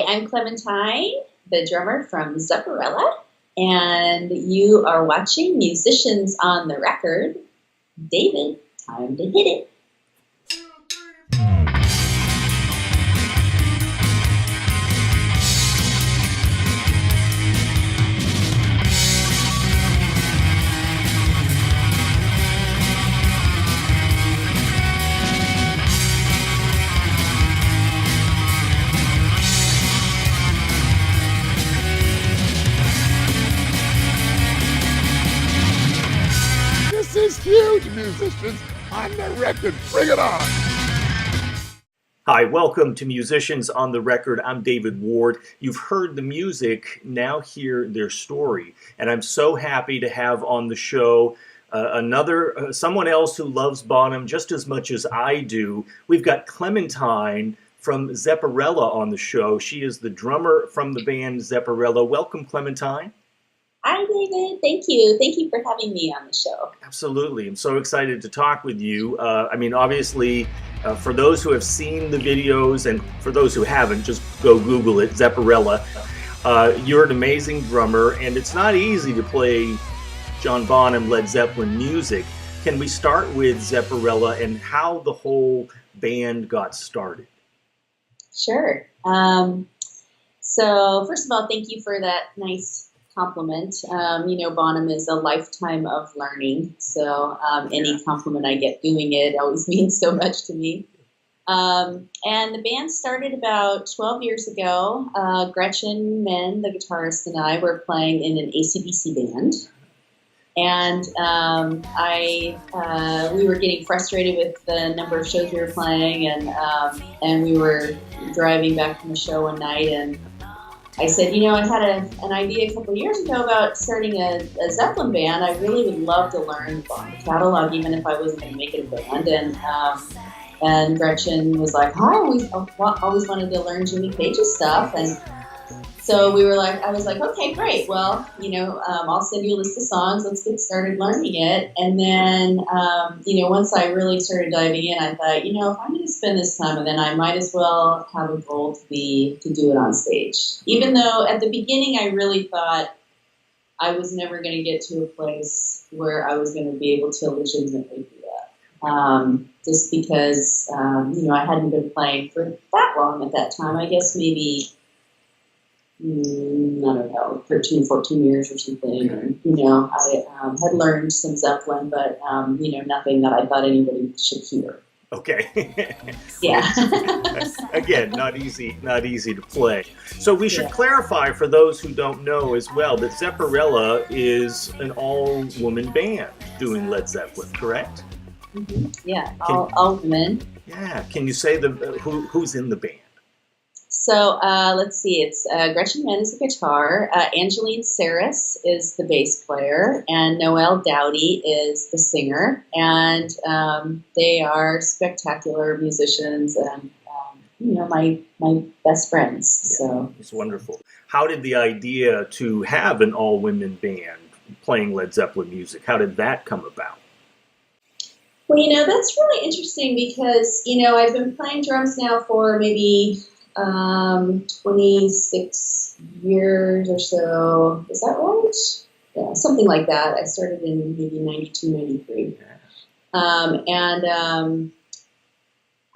I'm Clementine, the drummer from Zepparella, and you are watching Musicians on the Record. David, time to hit it. This is huge, Musicians on the Record. Bring it on. Hi, welcome to Musicians on the Record. I'm David Ward. You've heard the music, now hear their story. And I'm so happy to have on the show someone else who loves Bonham just as much as I do. We've got Clementine from Zepparella on the show. She is the drummer from the band Zepparella. Welcome, Clementine. Hi, David. Thank you. Thank you for having me on the show. Absolutely. I'm so excited to talk with you. Obviously, for those who have seen the videos and for those who haven't, just go Google it, Zepparella. You're an amazing drummer, and it's not easy to play John Bonham, Led Zeppelin music. Can we start with Zepparella and how the whole band got started? Sure. So first of all, thank you for that nice compliment. Bonham is a lifetime of learning, so any compliment I get doing it always means so much to me. And the band started about 12 years ago. Gretchen Menn, the guitarist, and I were playing in an AC/DC band. And we were getting frustrated with the number of shows we were playing, and we were driving back from the show one night, and I said, I had an idea a couple of years ago about starting a Zeppelin band. I really would love to learn the Bonham catalog, even if I wasn't going to make it a band. And Gretchen was like, I always wanted to learn Jimmy Page's stuff. And so I was like, okay, great. Well, I'll send you a list of songs. Let's get started learning it. And then, once I really started diving in, I thought, if I'm going to spend this time, then I might as well have a goal to do it on stage. Even though at the beginning, I really thought I was never going to get to a place where I was going to be able to legitimately do that. Just because, I hadn't been playing for that long at that time. I guess maybe, I don't know, 13, 14 years or something. And, I had learned some Zeppelin, but, nothing that I thought anybody should hear. Okay. Yeah. Again, not easy to play. So we should clarify for those who don't know as well that Zepparella is an all-woman band doing Led Zeppelin, correct? Mm-hmm. Yeah, all women. Yeah. Can you say who's in the band? So let's see. It's Gretchen Menn is the guitar, Angeline Saris is the bass player, and Noelle Dowdy is the singer. And they are spectacular musicians and my best friends. Yeah, so it's wonderful. How did the idea to have an all-women band playing Led Zeppelin music? How did that come about? Well, that's really interesting because I've been playing drums now for maybe 26 years or so. Is that right? Yeah, something like that. I started in maybe 92, 93.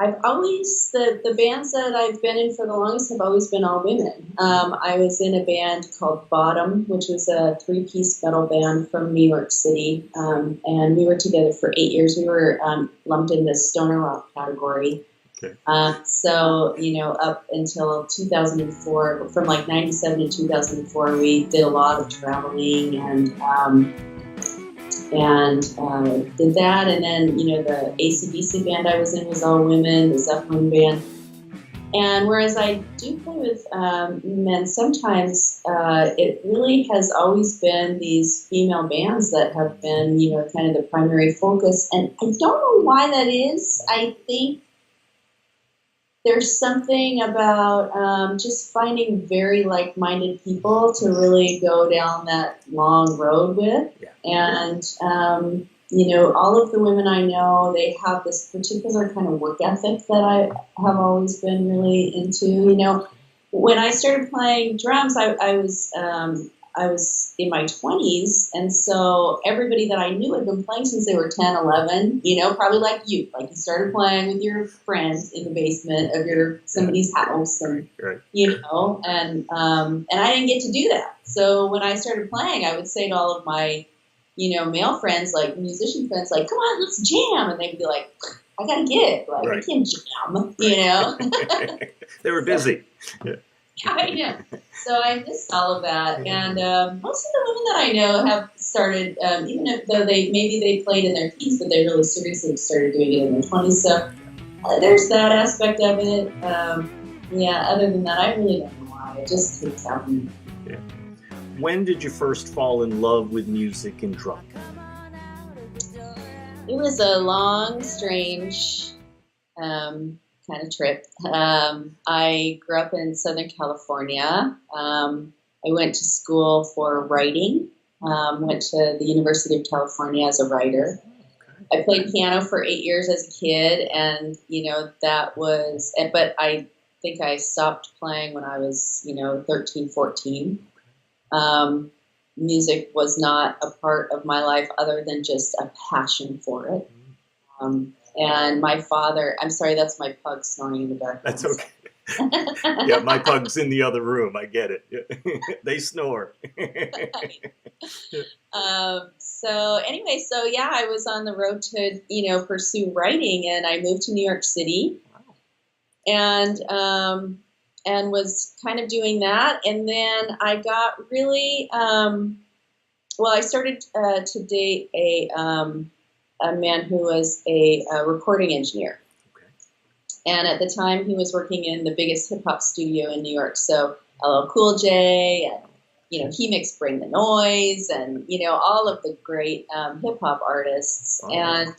I've always, the bands that I've been in for the longest have always been all women. I was in a band called Bonham, which was a 3-piece metal band from New York City. And we were together for 8 years. We were lumped in the stoner rock category. Okay. So, up until 2004, from like 97 to 2004, we did a lot of traveling and did that. And then, the AC/DC band I was in was all women, the Zeppelin band. And whereas I do play with men, sometimes it really has always been these female bands that have been, kind of the primary focus. And I don't know why that is. I think there's something about just finding very like-minded people to really go down that long road with. Yeah. And, all of the women I know, they have this particular kind of work ethic that I have always been really into. when I started playing drums, I was in my 20s, and so everybody that I knew had been playing since they were 10, 11, probably like you started playing with your friends in the basement of somebody's house, and, Right. and I didn't get to do that. So when I started playing, I would say to all of my, male friends, like musician friends, like, come on, let's jam. And they'd be like, I got a gig, like, Right. I can't jam, They were busy. Yeah. So I missed all of that, and most of the women that I know have started, even though they played in their teens, but they really seriously started doing it in their 20s. So there's that aspect of it. Other than that, I really don't know why. It just takes out me. Yeah. When did you first fall in love with music and drumming? It was a long, strange kind of trip. I grew up in Southern California. I went to school for writing, went to the University of California as a writer. I played piano for 8 years as a kid, and, but I think I stopped playing when I was, 13, 14. Music was not a part of my life other than just a passion for it. And my father, I'm sorry, that's my pug snoring in the background. That's okay. Yeah, my pug's in the other room. I get it. They snore. I was on the road to, pursue writing, and I moved to New York City. Wow. And was kind of doing that. And then I got really, I started to date a man who was a recording engineer. Okay. And at the time, he was working in the biggest hip-hop studio in New York. So LL Cool J, and, he mixed Bring the Noise, and, all of the great hip-hop artists. Oh.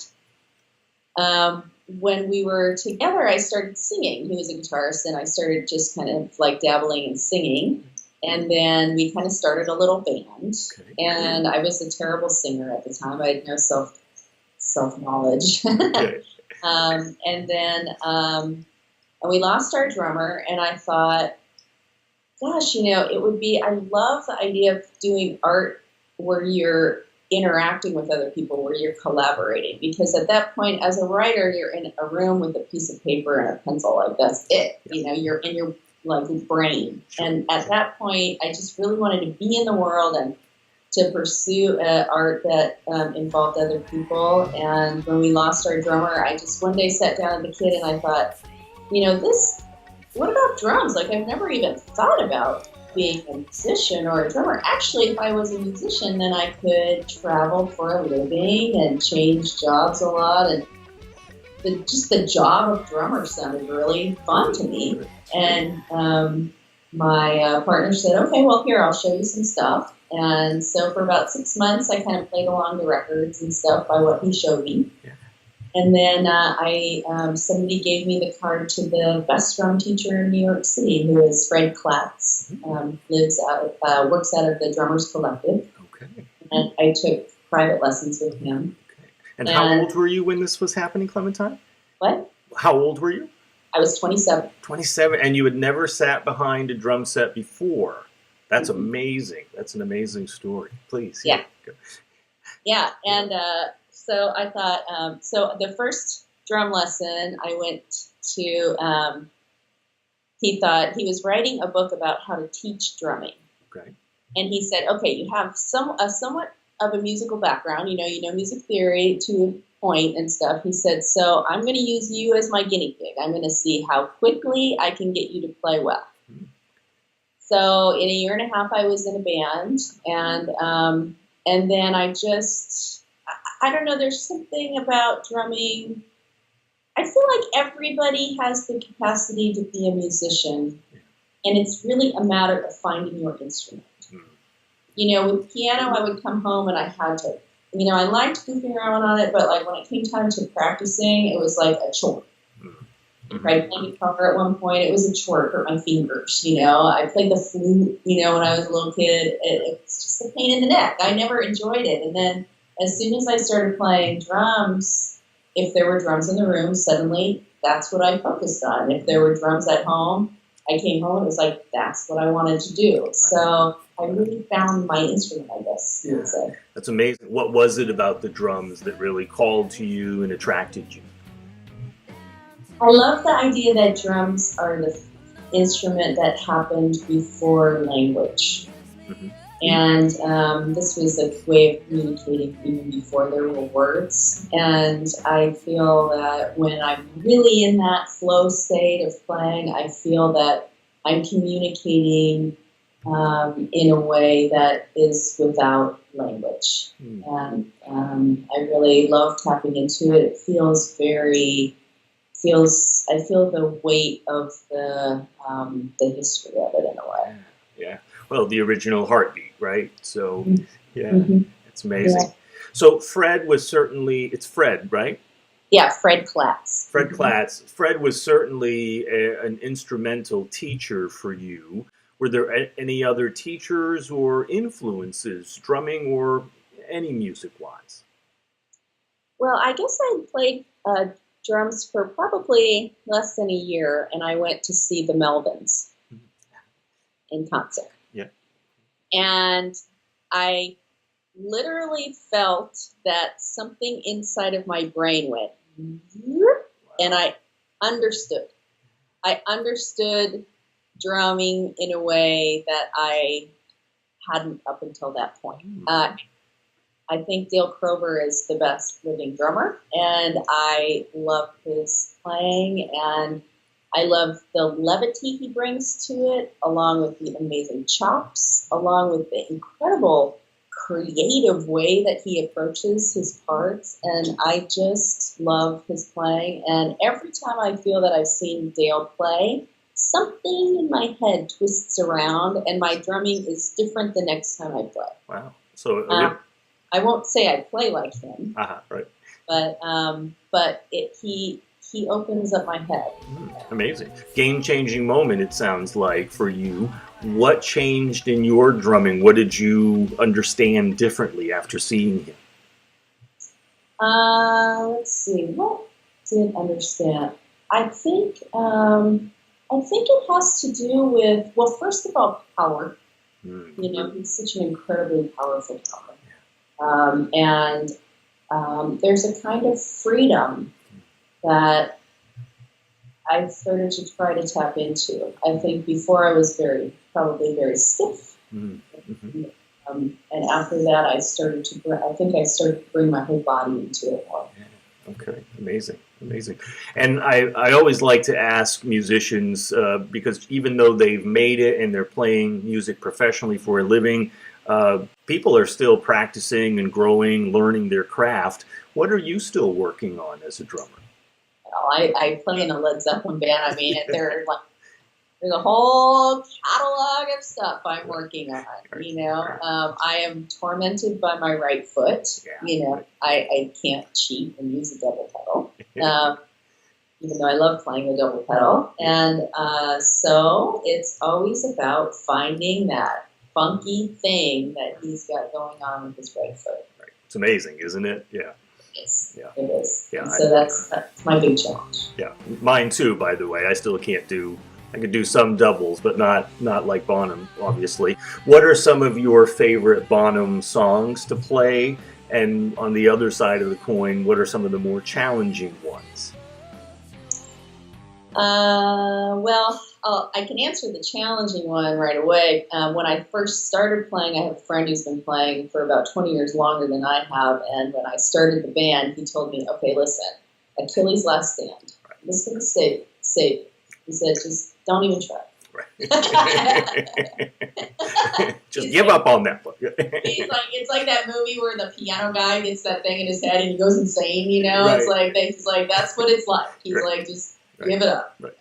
And when we were together, I started singing. He was a guitarist, and I started just kind of like dabbling in singing. And then we kind of started a little band. Okay. And I was a terrible singer at the time. I had no self-knowledge. Okay. And we lost our drummer, and I thought, gosh, it would be, I love the idea of doing art where you're interacting with other people, where you're collaborating, because at that point, as a writer, you're in a room with a piece of paper and a pencil, like that's it. You're in your like brain. And at that point, I just really wanted to be in the world and to pursue art that involved other people. And when we lost our drummer, I just one day sat down with the kid and I thought, what about drums? Like, I've never even thought about being a musician or a drummer. Actually, if I was a musician, then I could travel for a living and change jobs a lot. And the job of drummer sounded really fun to me. And my partner said, okay, well, here, I'll show you some stuff. And so for about 6 months, I kind of played along the records and stuff by what he showed me. Yeah. And then somebody gave me the card to the best drum teacher in New York City, who is Fred Klatz, works out of the Drummers Collective. Okay. And I took private lessons with him. Okay. And how old were you when this was happening, Clementine? What? How old were you? I was 27. 27, and you had never sat behind a drum set before. That's amazing. That's an amazing story. Please. Yeah. Yeah, and so I thought, so the first drum lesson I went to, he thought he was writing a book about how to teach drumming. Okay. And he said, okay, you have somewhat of a musical background, you know music theory to a point and stuff. He said, so I'm going to use you as my guinea pig. I'm going to see how quickly I can get you to play well. So in a year and a half, I was in a band, and then I don't know, there's something about drumming. I feel like everybody has the capacity to be a musician, and it's really a matter of finding your instrument. With piano, I would come home and I had to, I liked goofing around on it, but like when it came time to practicing, it was like a chore. I tried playing guitar at one point. It was a chore. It hurt my fingers. I played the flute, when I was a little kid. It's just a pain in the neck. I never enjoyed it. And then as soon as I started playing drums, if there were drums in the room, suddenly that's what I focused on. If there were drums at home, I came home and it was like, that's what I wanted to do. So I really found my instrument, I guess you would say. That's amazing. What was it about the drums that really called to you and attracted you? I love the idea that drums are the instrument that happened before language. Mm-hmm. And this was a way of communicating even before there were words. And I feel that when I'm really in that flow state of playing, I feel that I'm communicating in a way that is without language. And I really love tapping into it. It feels I feel the weight of the history of it in a way. Yeah. Well, the original heartbeat, right? So, yeah, it's amazing. Yeah. So Fred was certainly, it's Fred, right? Yeah, Fred Klatz. Fred Klatz. Fred was certainly an instrumental teacher for you. Were there any other teachers or influences, drumming or any music-wise? Well, I guess I played drums for probably less than a year, and I went to see the Melvins in concert. Yeah. And I literally felt that something inside of my brain went, and I understood. I understood drumming in a way that I hadn't up until that point. I think Dale Crover is the best living drummer, and I love his playing, and I love the levity he brings to it, along with the amazing chops, along with the incredible creative way that he approaches his parts, and I just love his playing. And every time I feel that I've seen Dale play, something in my head twists around, and my drumming is different the next time I play. Wow. So I won't say I play like him, right. But he opens up my head. Amazing. Game-changing moment, it sounds like, for you. What changed in your drumming? What did you understand differently after seeing him? Let's see. What did I understand? I think it has to do with, well, first of all, power. You know, he's such an incredibly powerful drummer. And there's a kind of freedom that I've started to try to tap into. I think before I was probably very stiff. And after that, I started to bring my whole body into it more. Okay, amazing. And I always like to ask musicians, because even though they've made it and they're playing music professionally for a living, people are still practicing and growing, learning their craft. What are you still working on as a drummer? Well, I play in a Led Zeppelin band. I mean, there's a whole catalog of stuff I'm working on. You know, I am tormented by my right foot. You know, I can't cheat and use a double pedal, even though I love playing a double pedal. And so it's always about finding that funky thing that he's got going on with his right foot. Right. It's amazing, isn't it? Yeah. Yes, yeah. It is. Yeah, so that's my big challenge. Yeah, mine too, by the way. I still can't do, I can do some doubles, but not like Bonham, obviously. What are some of your favorite Bonham songs to play? And on the other side of the coin, what are some of the more challenging ones? Well, I can answer the challenging one right away. When I first started playing, I have a friend who's been playing for about 20 years longer than I have, and when I started the band, he told me, okay, listen, Achilles' Last Stand. I'm just going to save it. He said, just don't even try. Just give up on that one. It's like that movie where the piano guy gets that thing in his head and he goes insane, you know? Right. He's like, that's what it's like. He's like, just give it up. Right.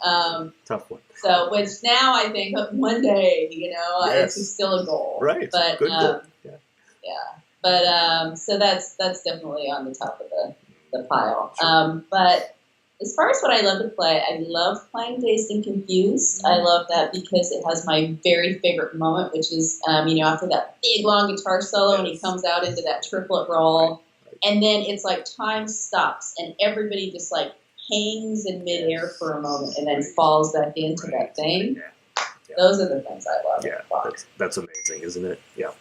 Tough one. So, which now I think one day, you know, it's still a goal. Right. But good goal. But so that's definitely on the top of the pile. Sure. But as far as what I love to play, I love playing Dazed and Confused. I love that because it has my very favorite moment, which is, you know, after that big long guitar solo and he comes out into that triplet roll. Right. And then it's like time stops and everybody just like hangs in midair for a moment and then falls back into that thing. Those are the things I love. Yeah, that's amazing, isn't it? Yeah.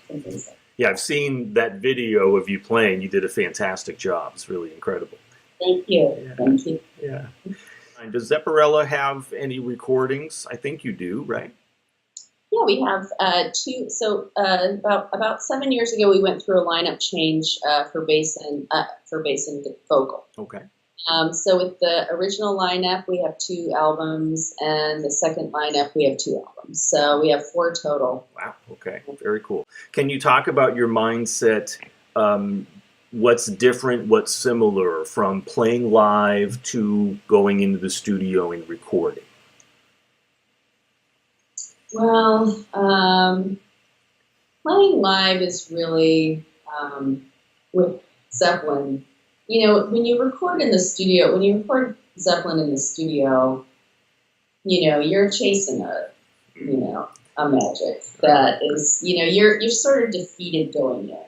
Amazing. Yeah, I've seen that video of you playing. You did a fantastic job. It's really incredible. Thank you. Yeah. Thank you. Yeah. Does Zepparella have any recordings? I think you do, right? Yeah, we have two. So about 7 years ago, we went through a lineup change for bass and vocal. Okay. So with the original lineup, we have 2 albums, and the second lineup, we have 2 albums. So we have 4 total. Wow. Okay. Very cool. Can you talk about your mindset? What's different? What's similar from playing live to going into the studio and recording? Well, playing live is really with Zeppelin. You know, when you record Zeppelin in the studio, you know, you're chasing a magic that is, you know, you're sort of defeated going in.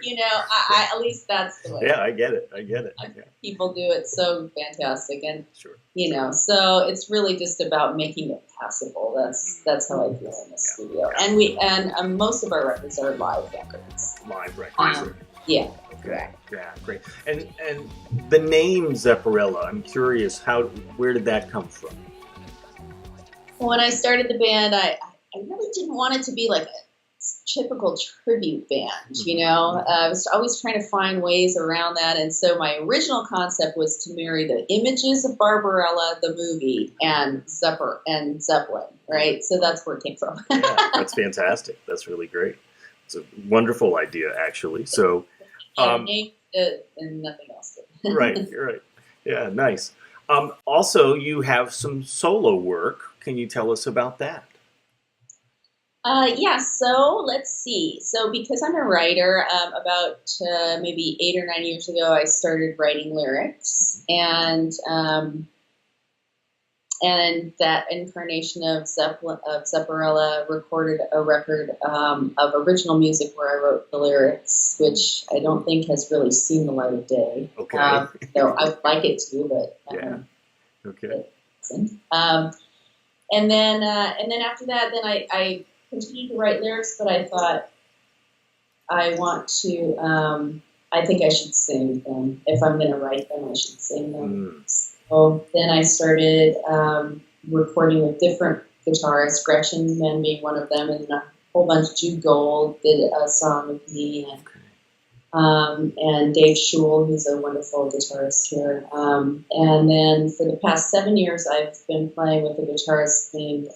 You know, I at least that's the way. Yeah, I get it. Yeah. People do it so fantastic, and Sure. you know, so it's really just about making it passable. That's how I feel in the studio. And most of our records are live records. Live records. Yeah. Okay. Yeah, great. And the name Zepparella, I'm curious, where did that come from? When I started the band, I really didn't want it to be like a typical tribute band, you know. I was always trying to find ways around that, and so my original concept was to marry the images of Barbarella, the movie, and Zeppelin, right? So that's where it came from. Yeah, that's fantastic. That's really great. It's a wonderful idea, actually. So, name it and nothing else. Right. Yeah, nice. Also, you have some solo work. Can you tell us about that? Yeah, so let's see. So because I'm a writer, about maybe 8 or 9 years ago, I started writing lyrics, and that incarnation of Zepparella recorded a record of original music where I wrote the lyrics, which I don't think has really seen the light of day. Okay. So I would like it to, but yeah. Okay. It doesn't. And then after that, then I continued to write lyrics, but I thought I think I should sing them. If I'm going to write them, I should sing them. So then I started recording with different guitarists, Gretchen Menn being one of them, and a whole bunch. Jude Gold did a song with me, and Dave Schul, who's a wonderful guitarist here. And then for the past 7 years, I've been playing with a guitarist named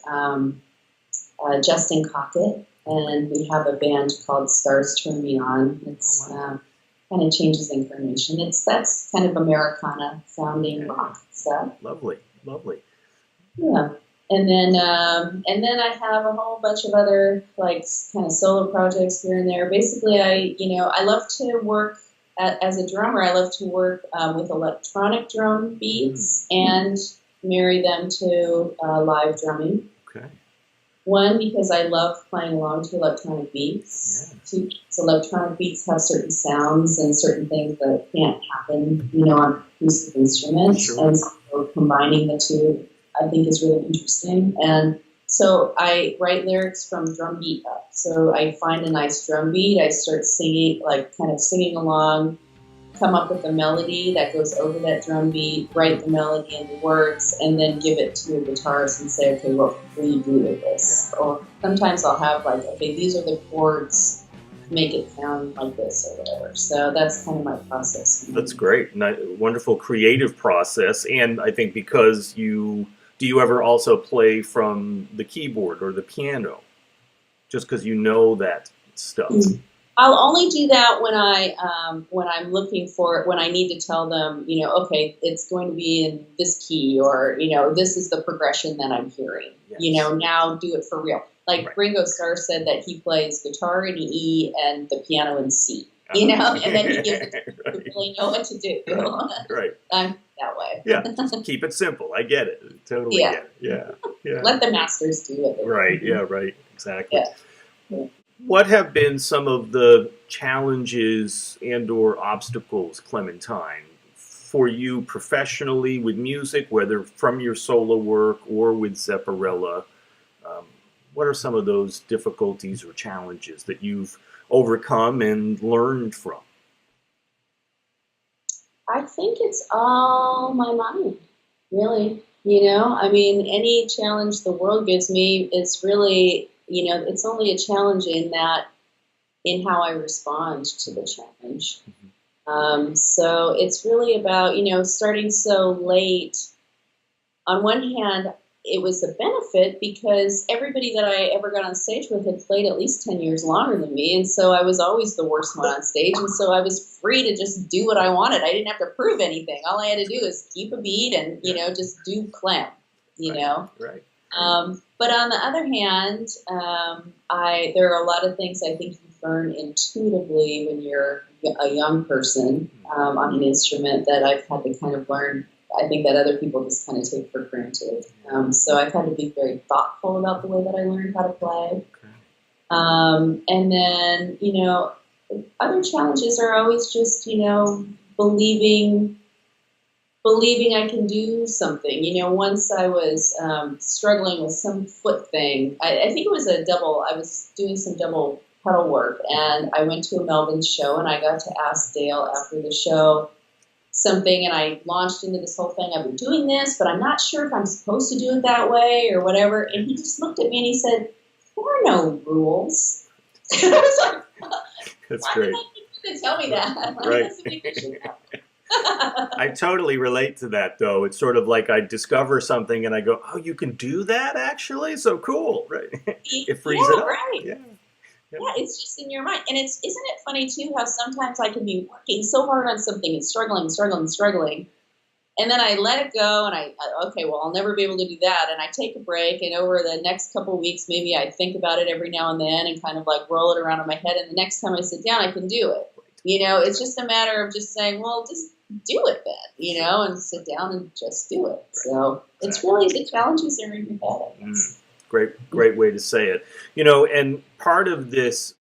Justin Cockett, and we have a band called Stars Turn Me On. It's kind of changes incarnation. That's kind of Americana sounding rock stuff. Lovely. Yeah, and then I have a whole bunch of other like kind of solo projects here and there. Basically, I love to work as a drummer. I love to work with electronic drum beats and marry them to live drumming. Okay. One, because I love playing along to electronic beats. Yeah. Two, so electronic beats have certain sounds and certain things that can't happen, on acoustic instruments. Sure. And so combining the two, I think, is really interesting. And so I write lyrics from drum beat up. So I find a nice drum beat, I start singing, like kind of singing along, come up with a melody that goes over that drum beat, write the melody and the words, and then give it to a guitarist and say, okay, what will you do with this? Or sometimes I'll have like, okay, these are the chords, make it sound like this or whatever. So that's kind of my process. That's great. Wonderful creative process. And I think because do you ever also play from the keyboard or the piano? Just because you know that stuff. Mm-hmm. I'll only do that when I'm looking for it, when I need to tell them, okay, it's going to be in this key, or, this is the progression that I'm hearing, yes. Now do it for real. Like right. Ringo Starr said that he plays guitar in E and the piano in C, and then he gives it to right. to really know what to do. Right. I'm that way. Yeah, keep it simple. I get it. Totally get it. Yeah. Let the masters do it. Right, right, exactly. Yeah. What have been some of the challenges and or obstacles, Clementine, for you professionally with music, whether from your solo work or with Zepparella, What are some of those difficulties or challenges that you've overcome and learned from? I think it's all my mind, really. You know, I mean, any challenge the world gives me is really, you know, it's only a challenge in how I respond to the challenge. So it's really about, you know, starting so late. On one hand, it was a benefit because everybody that I ever got on stage with had played at least 10 years longer than me. And so I was always the worst one on stage. And so I was free to just do what I wanted. I didn't have to prove anything. All I had to do was keep a beat and, you know, just do Clem, you know. Right. But on the other hand, there are a lot of things I think you learn intuitively when you're a young person on an instrument that I've had to kind of learn. I think that other people just kind of take for granted. So I've had to be very thoughtful about the way that I learned how to play. And then, you know, other challenges are always just, you know, believing I can do something. You know, once I was struggling with some foot thing. I think it was I was doing some double pedal work, and I went to a Melvins show, and I got to ask Dale after the show something, and I launched into this whole thing. I've been doing this, but I'm not sure if I'm supposed to do it that way or whatever. And he just looked at me and he said, "There are no rules." I was like, That's great. Why did you tell me that? Right. That's a big issue. I totally relate to that, though. It's sort of like I discover something and I go, "Oh, you can do that, actually? So cool!" Right? It frees it up. Right. Yeah, it's just in your mind. And isn't it funny, too, how sometimes I can be working so hard on something and struggling. And then I let it go and okay, well, I'll never be able to do that. And I take a break, and over the next couple of weeks, maybe I think about it every now and then and kind of like roll it around in my head. And the next time I sit down, I can do it. You know, it's just a matter of just saying, well, just do it then, you know, and sit down and just do it. So it's really the challenges are in your head, I guess. Great way to say it. You know, and part of these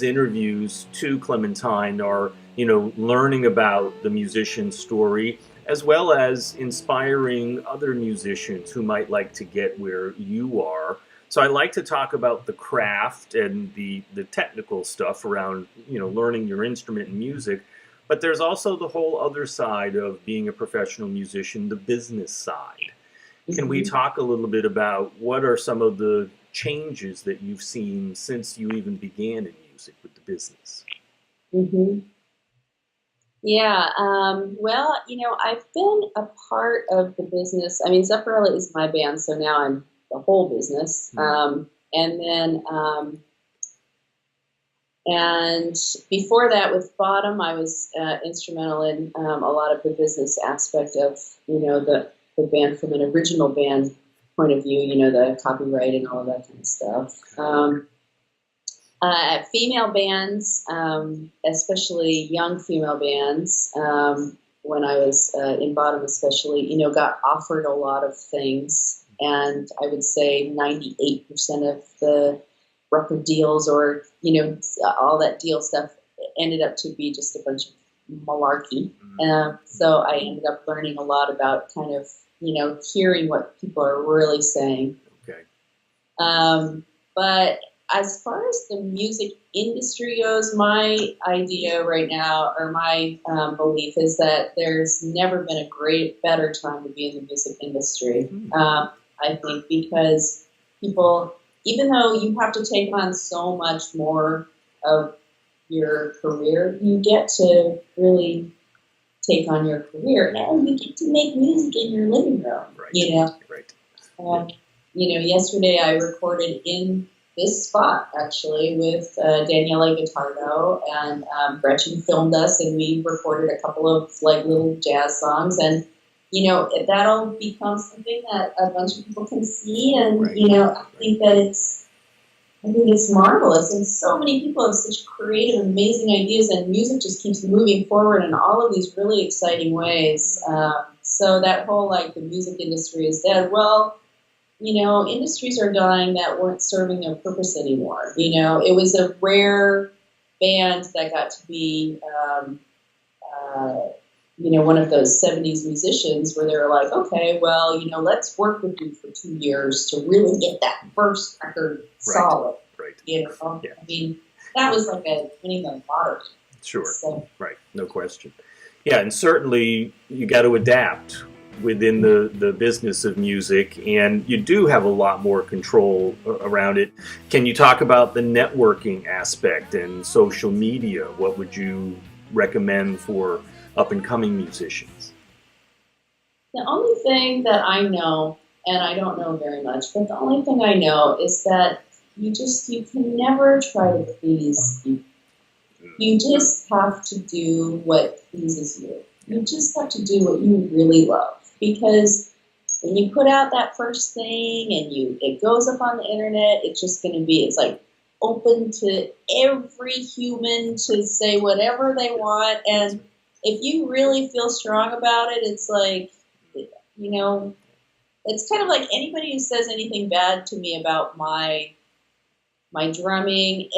interviews to Clementine are, you know, learning about the musician's story, as well as inspiring other musicians who might like to get where you are. So I like to talk about the craft and the technical stuff around, you know, learning your instrument and music. But there's also the whole other side of being a professional musician, the business side. Can we talk a little bit about what are some of the changes that you've seen since you even began in music with the business? Yeah, well, you know, I've been a part of the business. I mean, Zepparella is my band, so now I'm the whole business. And before that, with Bonham, I was instrumental in a lot of the business aspect of, you know, the band from an original band point of view, you know, the copyright and all of that kind of stuff. Female bands, especially young female bands, when I was in Bonham especially, you know, got offered a lot of things. And I would say 98% of the record deals or, you know, all that deal stuff ended up to be just a bunch of malarkey. So I ended up learning a lot about kind of, you know, hearing what people are really saying. Okay. But as far as the music industry goes, my idea right now, or my belief, is that there's never been a better time to be in the music industry. I think because people, even though you have to take on so much more of your career, you get to really take on your career, and you get to make music in your living room. Right. You know. Right. You know, yesterday I recorded in this spot actually with Daniele Guitardo, and Gretchen filmed us, and we recorded a couple of like little jazz songs, and you know, that'll become something that a bunch of people can see, and you know, I think it's marvelous, and so many people have such creative, amazing ideas, and music just keeps moving forward in all of these really exciting ways. So that whole like the music industry is dead. Well, you know, industries are dying that weren't serving their purpose anymore. You know, it was a rare band that got to be, one of those 70s musicians where they were like, okay, well, let's work with you for 2 years to really get that first record solid. Right. Yeah. I mean, that was like winning the lottery. Sure. So. Right. No question. Yeah, and certainly you got to adapt within the business of music, and you do have a lot more control around it. Can you talk about the networking aspect and social media? What would you recommend for up-and-coming musicians? The only thing that I know, and I don't know very much, but the only thing I know is that you can never try to please people. You just have to do what pleases you. You just have to do what you really love. Because when you put out that first thing and it goes up on the internet, it's just going to be, it's like open to every human to say whatever they want. And if you really feel strong about it, it's like, it's kind of like anybody who says anything bad to me about my drumming,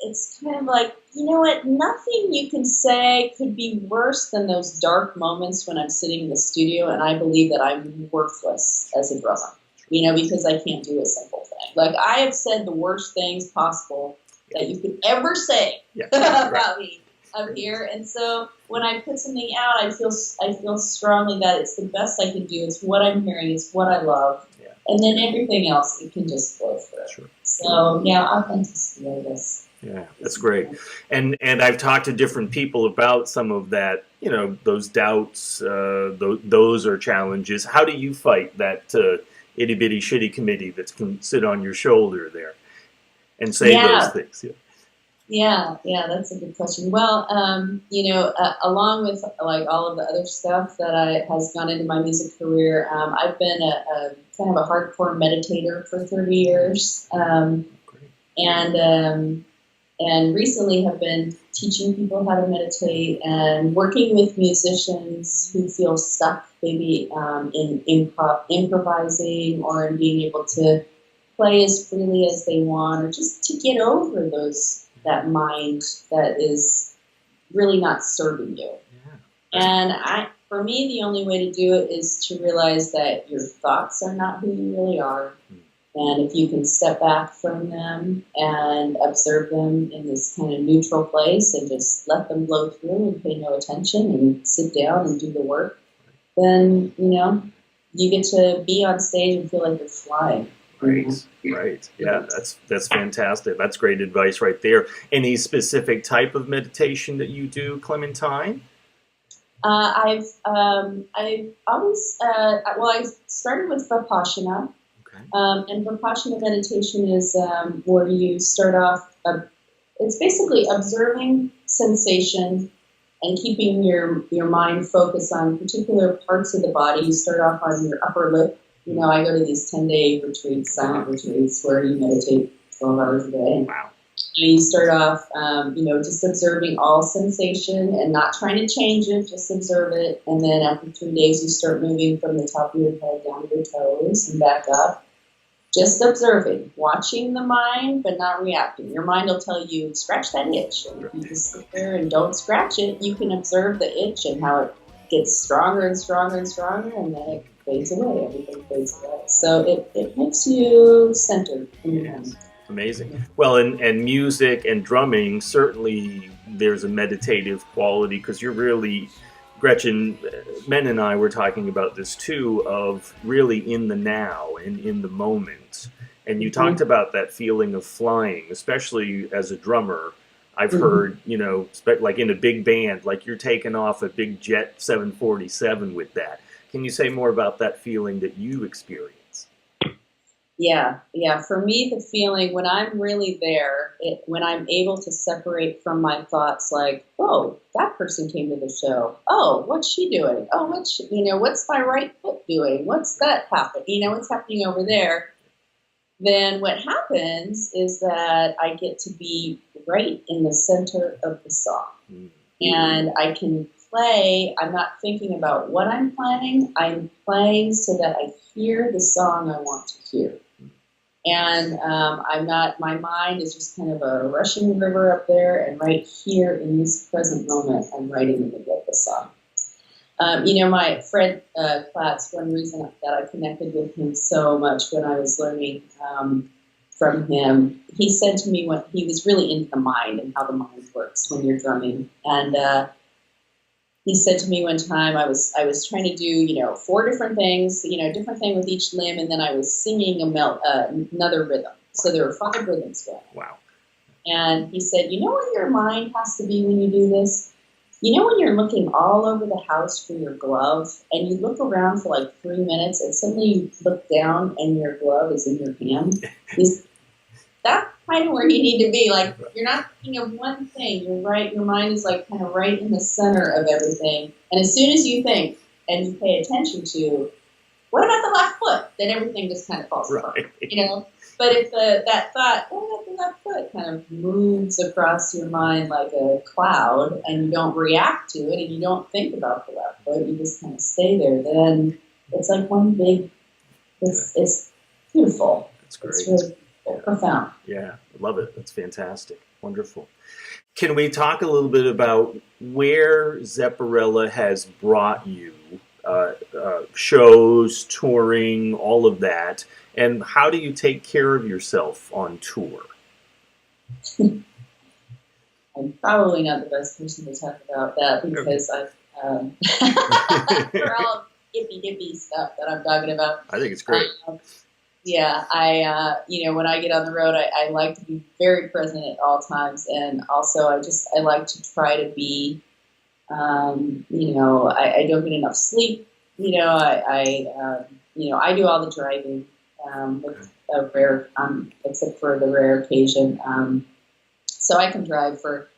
it's kind of like, you know what, nothing you can say could be worse than those dark moments when I'm sitting in the studio and I believe that I'm worthless as a drummer, because I can't do a simple thing. Like, I have said the worst things possible that you could ever say about me up here. And so when I put something out, I feel strongly that it's the best I can do. It's what I'm hearing. It's what I love. Yeah. And then everything else, it can just flow through. Sure. So, authenticity, I guess. Yeah, that's great. And I've talked to different people about some of that, those doubts, those are challenges. How do you fight that itty-bitty shitty committee that can sit on your shoulder there and say those things? Yeah, that's a good question. Well, along with like all of the other stuff that has gone into my music career, I've been a kind of a hardcore meditator for 30 years. And recently have been teaching people how to meditate and working with musicians who feel stuck maybe in improvising or in being able to play as freely as they want, or just to get over that mind that is really not serving you. Yeah. And for me, the only way to do it is to realize that your thoughts are not who you really are. And if you can step back from them and observe them in this kind of neutral place and just let them blow through and pay no attention and sit down and do the work, then, you get to be on stage and feel like you're flying. Right. Yeah, that's fantastic. That's great advice right there. Any specific type of meditation that you do, Clementine? I started with Vipassana. And Vipassana meditation is where you start off, it's basically observing sensation and keeping your mind focused on particular parts of the body. You start off on your upper lip. I go to these 10-day retreats, silent retreats, where you meditate 12 hours a day. Wow. And you start off, just observing all sensation and not trying to change it, just observe it. And then after 3 days, you start moving from the top of your head down to your toes and back up. Just observing, watching the mind, but not reacting. Your mind will tell you, scratch that itch. And if you just sit there and don't scratch it, you can observe the itch and how it gets stronger and stronger and stronger, and then it fades away. Everything fades away. So it makes you centered in your mind. Amazing. Well, and music and drumming, certainly there's a meditative quality, because you're really, Gretchen, Men and I were talking about this too, of really in the now and in the moment. And you talked about that feeling of flying, especially as a drummer. I've heard, like in a big band, like you're taking off a big jet 747 with that. Can you say more about that feeling that you experience? Yeah. For me, the feeling when I'm really there, when I'm able to separate from my thoughts, like, oh, that person came to the show. Oh, what's she doing? Oh, what's my right foot doing? What's that happening? What's happening over there? Then what happens is that I get to be right in the center of the song. And I can play. I'm not thinking about what I'm playing. I'm playing so that I hear the song I want to hear. And my mind is just kind of a rushing river up there, and right here in this present moment, I'm right in the middle of the song. My Fred Platz, one reason that I connected with him so much when I was learning from him, he said to me when he was really into the mind and how the mind works when you're drumming. And he said to me one time, I was trying to do, 4 different things, different thing with each limb, and then I was singing another rhythm. So there were 5 rhythms going. Wow. And he said, you know where your mind has to be when you do this? You know when you're looking all over the house for your glove, and you look around for like 3 minutes, and suddenly you look down and your glove is in your hand? That's kind of where you need to be. Like, you're not thinking of one thing. You're right. Your mind is like kind of right in the center of everything. And as soon as you think and you pay attention to, what about the left foot? Then everything just kind of falls apart, But if that thought, what about the left foot, kind of moves across your mind like a cloud, and you don't react to it, and you don't think about the left foot, you just kind of stay there, then it's like one big, it's beautiful. That's great. It's really profound. Yeah, I love it. That's fantastic. Wonderful. Can we talk a little bit about where Zepparella has brought you? Shows, touring, all of that, and how do you take care of yourself on tour? I'm probably not the best person to talk about that because I've for all ippy-dippy stuff that I'm talking about. I think it's great. When I get on the road, I like to be very present at all times, and also I like to try to be. I don't get enough sleep. I do all the driving, with a rare, except for the rare occasion. So I can drive for,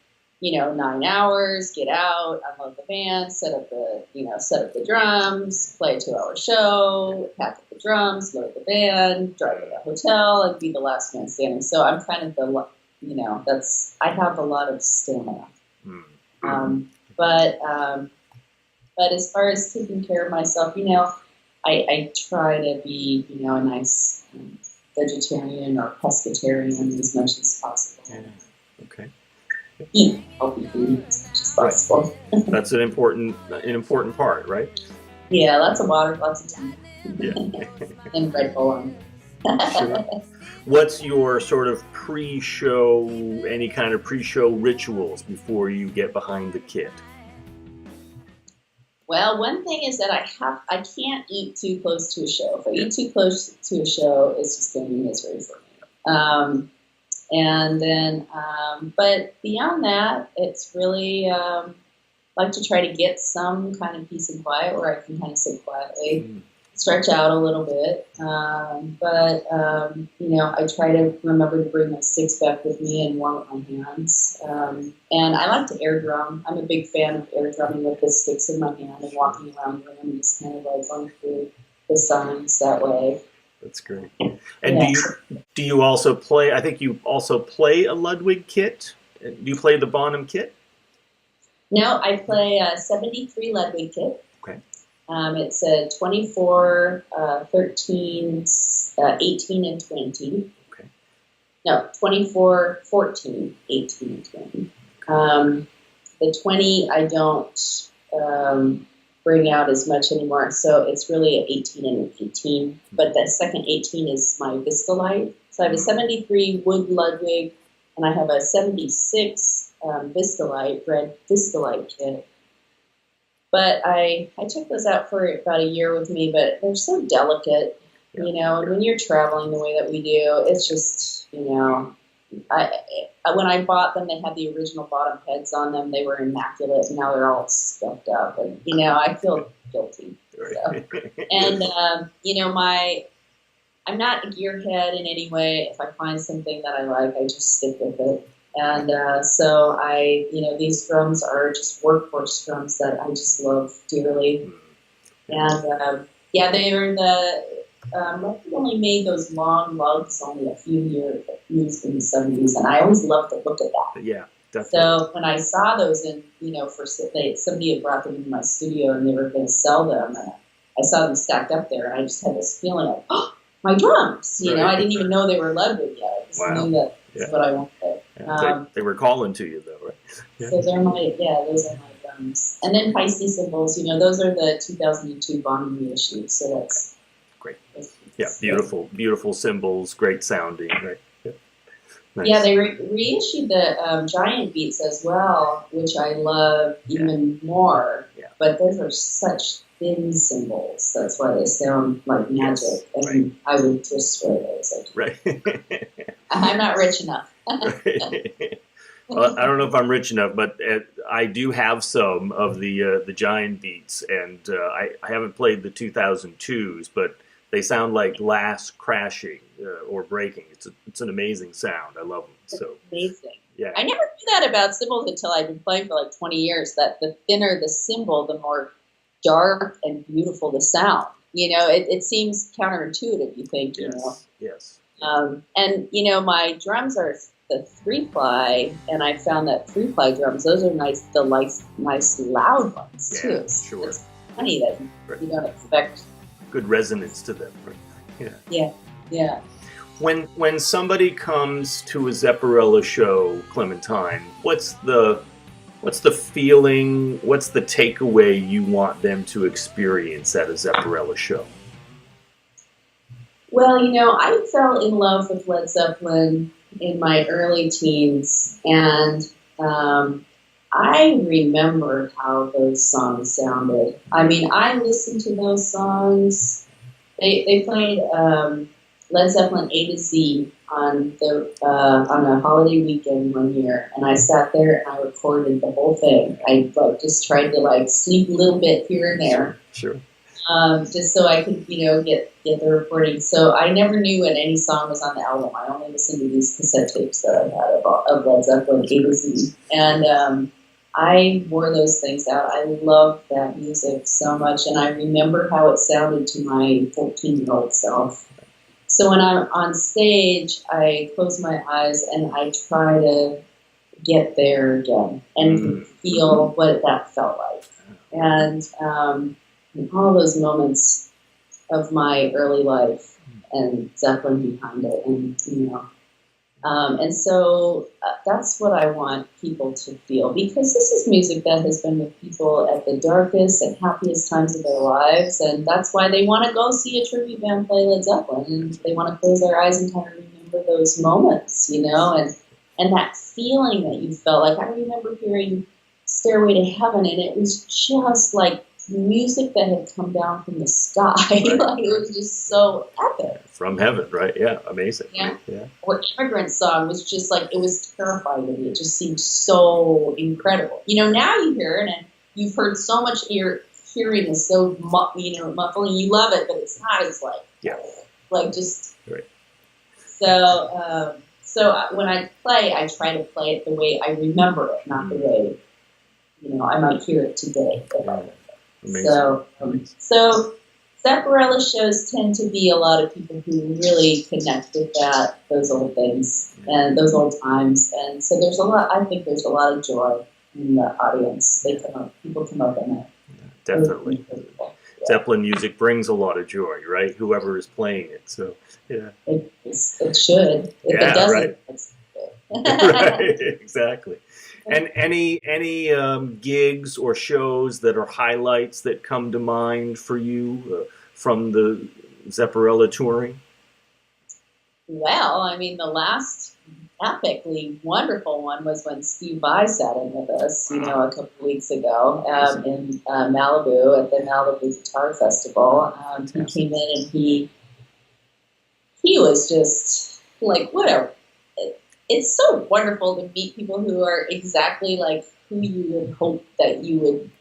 9 hours, get out, unload the van, set up the drums, play a 2-hour show, pack up the drums, load the van, drive to the hotel, and be the last man standing. So I'm kind of I have a lot of stamina. But as far as taking care of myself, I try to be, a nice vegetarian or pescatarian as much as possible. Yeah. Okay. Eat healthy food as much as possible. Right. That's an important part, right? Yeah, lots of water, lots of tea. Yeah. And Red Bull on. Sure. What's your sort of pre-show, any kind of pre-show rituals before you get behind the kit? Well, one thing is that I can't eat too close to a show. If I eat too close to a show, it's just going to be misery for me. But beyond that, it's really like to try to get some kind of peace and quiet where I can kind of sit quietly, stretch out a little bit. I try to remember to bring my sticks back with me and warm up my hands. And I like to air drum. I'm a big fan of air drumming with the sticks in my hand and walking around the room and just kind of like going through the signs that way. That's great. And do you also play, I think you also play a Ludwig Kit? Do you play the Bonham Kit? No, I play a 73 Ludwig Kit. Okay. It's a 24, 13, 18, and 20. Okay. No, 24, 14, 18, and 20. The 20 I don't bring out as much anymore, so it's really an 18 and an 18. But the second 18 is my Vistalite. So I have a 73 wood Ludwig, and I have a 76 Vistalite, red Vistalite kit. But I took those out for about a year with me, but they're so delicate, and when you're traveling the way that we do, it's just, when I bought them, they had the original bottom heads on them. They were immaculate, and now they're all scuffed up, and, I feel guilty. So. And, I'm not a gearhead in any way. If I find something that I like, I just stick with it. And so these drums are just workhorse drums that I just love dearly. And they were I only made those long lugs only a few years used in the 70s, and I always loved the look of that. Yeah, definitely. So when I saw those, and somebody had brought them into my studio, and they were going to sell them, and I saw them stacked up there, and I just had this feeling of, oh, my drums! Right. I didn't even know they were Ludwig yet. I just knew that's what I wanted. Yeah, they were calling to you, though, right? Yeah. So those are my drums. And then Pisces cymbals, those are the 2002 Bonham reissues, so that's great. Yeah, beautiful, beautiful cymbals, great sounding, right? Nice. Yeah, they reissued the giant beats as well, which I love even more. Yeah. But those are such thin cymbals. That's why they sound like magic. Yes, and I would destroy those. Right. I'm not rich enough. Right. Well, I don't know if I'm rich enough, but I do have some of the giant beats, and I haven't played the 2002s, but they sound like glass crashing or breaking. It's an amazing sound. I love them. So amazing. Yeah. I never knew that about cymbals until I've been playing for like 20 years. That the thinner the cymbal, the more dark and beautiful the sound. It seems counterintuitive. You think, Yes. Yes. And my drums are the 3-ply, and I found that 3-ply drums, those are nice, nice loud ones too. Yeah, sure. It's funny that you don't expect. Good resonance to them. Right? Yeah. When somebody comes to a Zepparella show, Clementine, what's the feeling? What's the takeaway you want them to experience at a Zepparella show? Well, I fell in love with Led Zeppelin in my early teens, and I remember how those songs sounded. I mean, I listened to those songs. They played Led Zeppelin A to Z on a holiday weekend one year, and I sat there and I recorded the whole thing. I just tried to sleep a little bit here and there. Sure. Just so I could, get the recording. So I never knew when any song was on the album. I only listened to these cassette tapes that I had of Led Zeppelin A to Z. And I wore those things out. I loved that music so much, and I remember how it sounded to my 14-year-old self. So when I'm on stage, I close my eyes and I try to get there again and feel what that felt like. And all those moments of my early life and Zeppelin behind it, and so that's what I want people to feel, because this is music that has been with people at the darkest and happiest times of their lives, and that's why they want to go see a tribute band play Led Zeppelin, and they want to close their eyes and kind of remember those moments, and that feeling that you felt. Like, I remember hearing Stairway to Heaven, and it was just like music that had come down from the sky. Right. It was just so epic. From heaven, right? Yeah, amazing. Yeah. Or Immigrant Song was just it was terrifying to me. It just seemed so incredible. Now you hear it, and you've heard so much. Your hearing is so muffling. You love it, but it's not as just right. So when I play, I try to play it the way I remember it, not the way I might hear it today. Amazing. So Zepparella shows tend to be a lot of people who really connect with those old things and those old times, and so I think there's a lot of joy in the audience. People come up and definitely. Zeppelin music brings a lot of joy, right? Whoever is playing it, so yeah. It should. If it doesn't, right. It's Right, exactly. And any gigs or shows that are highlights that come to mind for you from the Zepparella touring? Well, I mean, the last epically wonderful one was when Steve Vai sat in with us, a couple of weeks ago in Malibu at the Malibu Guitar Festival. He came in and he was just whatever. It's so wonderful to meet people who are exactly like who you would hope that you would,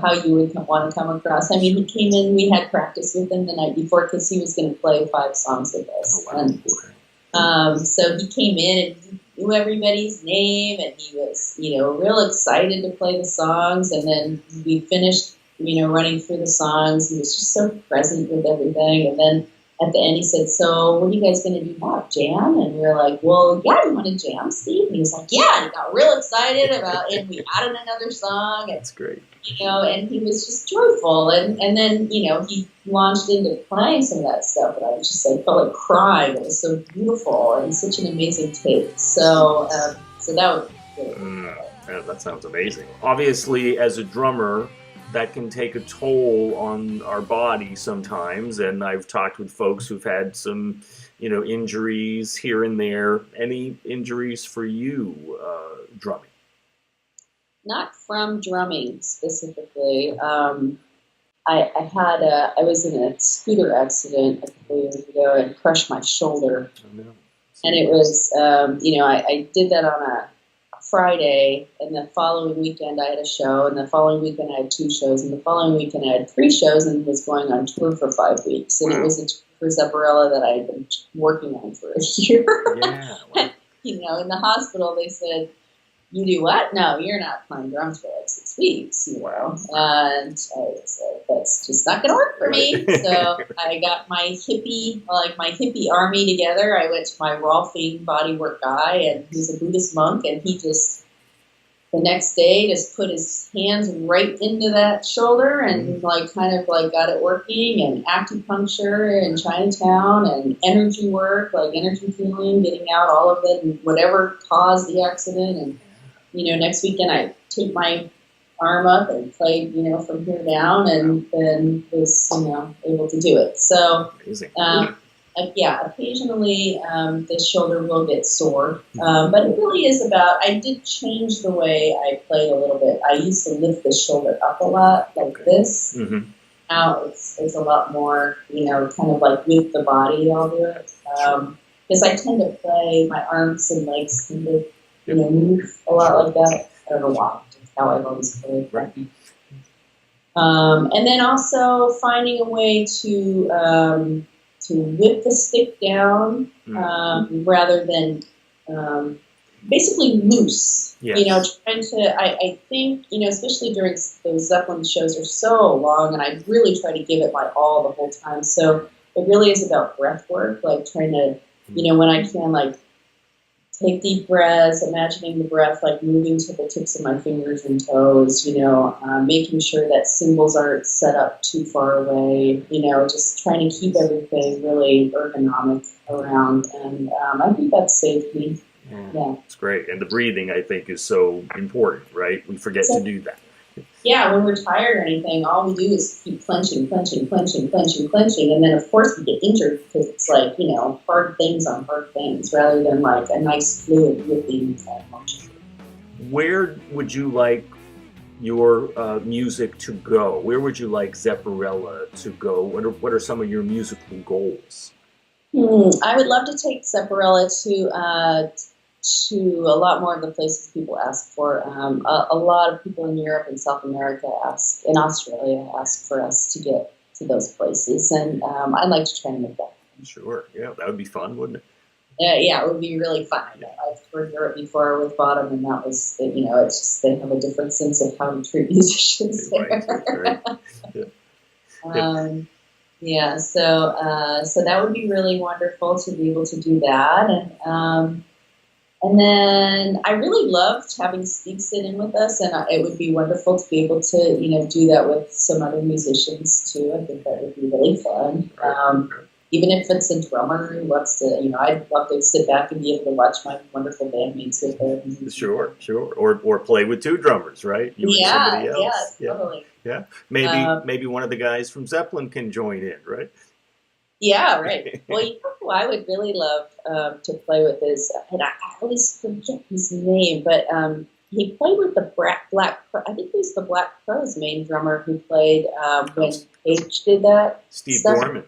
how you would want to come across. I mean, he came in, we had practice with him the night before because he was going to play 5 songs with us. And so he came in and he knew everybody's name, and he was, real excited to play the songs. And then we finished, running through the songs. He was just so present with everything. And then at the end, he said, "So what are you guys going to do now? Jam?" And we were like, "Well, yeah, you want to jam, Steve?" And he was like, "Yeah." And he got real excited about it. And we added another song. And, that's great. And he was just joyful. And then, he launched into playing some of that stuff. And I was just felt like crying. It was so beautiful and such an amazing take. So that was really Yeah, that sounds amazing. Obviously, as a drummer, that can take a toll on our body sometimes. And I've talked with folks who've had some, injuries here and there. Any injuries for you drumming? Not from drumming specifically. I was in a scooter accident a couple years ago and crushed my shoulder. Oh, no. And it was, I did that on a Friday, and the following weekend I had a show, and the following weekend I had 2 shows, and the following weekend I had 3 shows, and was going on tour for 5 weeks. And it was a tour for Zepparella that I had been working on for a year. Yeah. Wow. In the hospital they said, "You do what? No, you're not playing drums for like 6 weeks, And I said, that's just not going to work for me. So I got my hippie army together. I went to my Rolfing bodywork guy, and he's a Buddhist monk, and he just, the next day, just put his hands right into that shoulder and got it working, and acupuncture in Chinatown, and energy work, like energy healing, getting out all of it and whatever caused the accident. And next weekend I take my arm up and played, from here down, and then was, able to do it. So, occasionally the shoulder will get sore, but it really is about, I did change the way I played a little bit. I used to lift the shoulder up a lot, like this. Mm-hmm. Now it's a lot more, kind of like with the body I'll do it. Because I tend to play, my arms and legs tend to move a lot like that. I don't know why. That's how I've always played. Right. And then also finding a way to whip the stick down rather than basically loose. Yes. Trying to, I think, especially during those Zeppelin shows are so long, and I really try to give it my all the whole time. So it really is about breath work, like trying to, when I can, take deep breaths, imagining the breath moving to the tips of my fingers and toes, making sure that cymbals aren't set up too far away, just trying to keep everything really ergonomic around. And I think that saved me. Yeah. It's great. And the breathing, I think, is so important, right? We forget to do that. Yeah, when we're tired or anything, all we do is keep clenching, and then of course we get injured because it's hard things on hard things rather than a nice fluid whipping kind of motion. Where would you like your music to go? Where would you like Zepparella to go? What are some of your musical goals? I would love to take Zepparella to a lot more of the places people ask for. A lot of people in Europe and South America in Australia ask for us to get to those places, and I'd like to try and make that. Sure, yeah, that would be fun, wouldn't it? Yeah, it would be really fun. I've toured Europe before with Bonham, and that was, it's just they have a different sense of how to treat musicians there. Right. Yeah, so that would be really wonderful to be able to do that, and then I really loved having Steve sit in with us, and it would be wonderful to be able to, do that with some other musicians too. I think that would be really fun. Even if it's a drummer who wants to, I'd love to sit back and be able to watch my wonderful bandmates with them. Sure. Or play with 2 drummers, right? You and somebody else. Yeah, totally. Yeah, maybe one of the guys from Zeppelin can join in, right? Yeah, right. Well, who I would really love to play with is, and I always forget his name, but he played with the Black Crow. I think he was the Black Crow's main drummer who played when Page did that. Steve Gorman.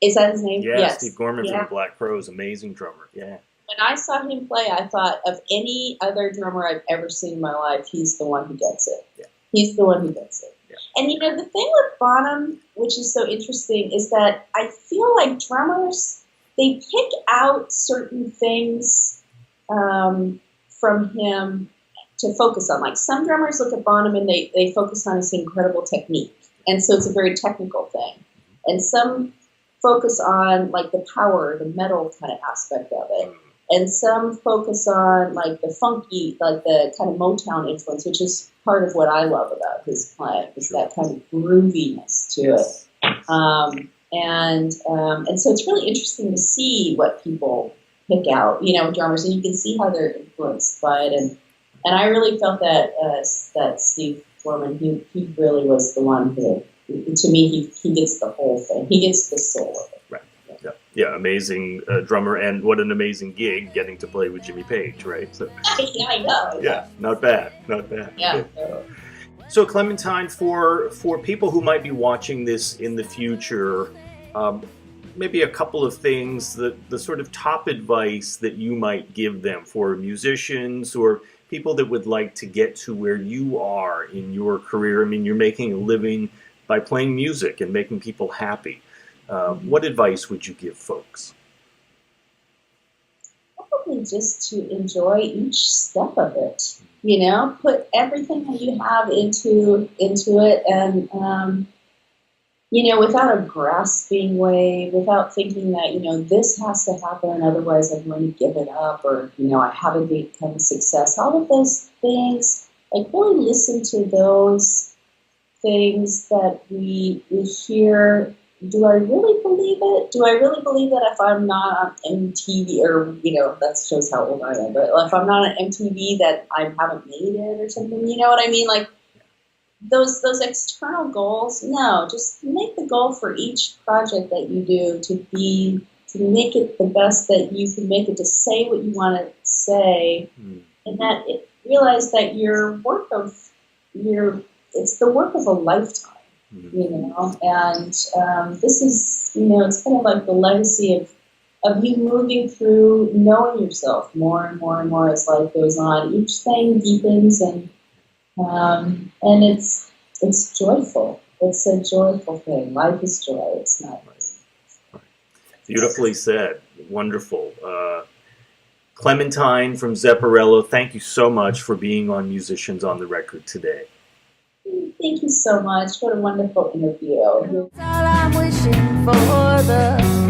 Is that his name? Yeah, yes. Steve Gorman from the Black Crowes, amazing drummer. Yeah. When I saw him play, I thought of any other drummer I've ever seen in my life, he's the one who gets it. Yeah. He's the one who gets it. Yeah. And the thing with Bonham, which is so interesting, is that I feel like drummers, they pick out certain things from him to focus on. Like some drummers look at Bonham and they focus on his incredible technique. And so it's a very technical thing. And some focus on the power, the metal kind of aspect of it. And some focus on the funky, the kind of Motown influence, which is part of what I love about his playing, is that kind of grooviness to it. And so it's really interesting to see what people pick out, drummers, and you can see how they're influenced by it. And I really felt that that Steve Foreman, he really was the one who, to me, he gets the whole thing. He gets the soul of it. Right. Yeah, amazing drummer, and what an amazing gig getting to play with Jimmy Page, right? So, Yeah, I know. yeah, not bad. Yeah. So Clementine, for people who might be watching this in the future, maybe a couple of things, the sort of top advice that you might give them for musicians or people that would like to get to where you are in your career. I mean, you're making a living by playing music and making people happy. What advice would you give folks? Probably just to enjoy each step of it. You know, put everything that you have into it, and you know, without a grasping way, without thinking that, you know, this has to happen, otherwise I'm going to give it up, or, you know, I haven't become a success. All of those things, like, really listen to those things that we hear. Do I really believe it? Do I really believe that if I'm not on MTV, or, you know, that shows how old I am, but if I'm not on MTV that I haven't made it or something, you know what I mean? Like, those external goals, no, just make the goal for each project that you do to make it the best that you can make it, to say what you want to say, and that realize that it's the work of a lifetime. You know, and this is, you know, it's kind of like the legacy of you moving through knowing yourself more and more and more as life goes on. Each thing deepens, and it's joyful. It's a joyful thing. Life is joy. It's not. Beautifully said. Wonderful. Clementine from Zepparella, thank you so much for being on Musicians on the Record today. Thank you so much. What a wonderful interview. All I'm wishing for the